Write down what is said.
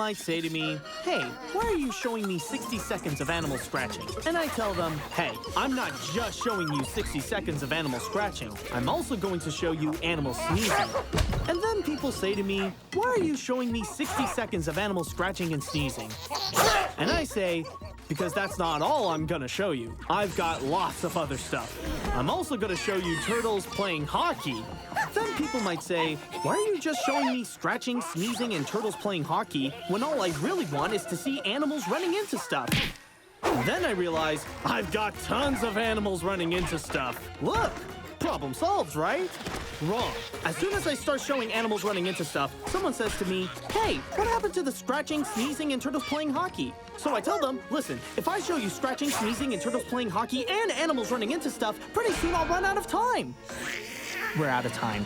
might say to me, hey, why are you showing me 60 seconds of animal scratching? And I tell them, hey, I'm not just showing you 60 seconds of animal scratching. I'm also going to show you animal sneezing. And then people say to me, why are you showing me 60 seconds of animal scratching and sneezing? And I say, because that's not all I'm gonna show you. I've got lots of other stuff. I'm also gonna show you turtles playing hockey. Then people might say, why are you just showing me scratching, sneezing, and turtles playing hockey when all I really want is to see animals running into stuff? And then I realize I've got tons of animals running into stuff. Look, problem solved, right? Wrong. As soon as I start showing animals running into stuff, someone says to me, hey, what happened to the scratching, sneezing, and turtles playing hockey? So I tell them, listen, if I show you scratching, sneezing, and turtles playing hockey and animals running into stuff, pretty soon I'll run out of time. We're out of time.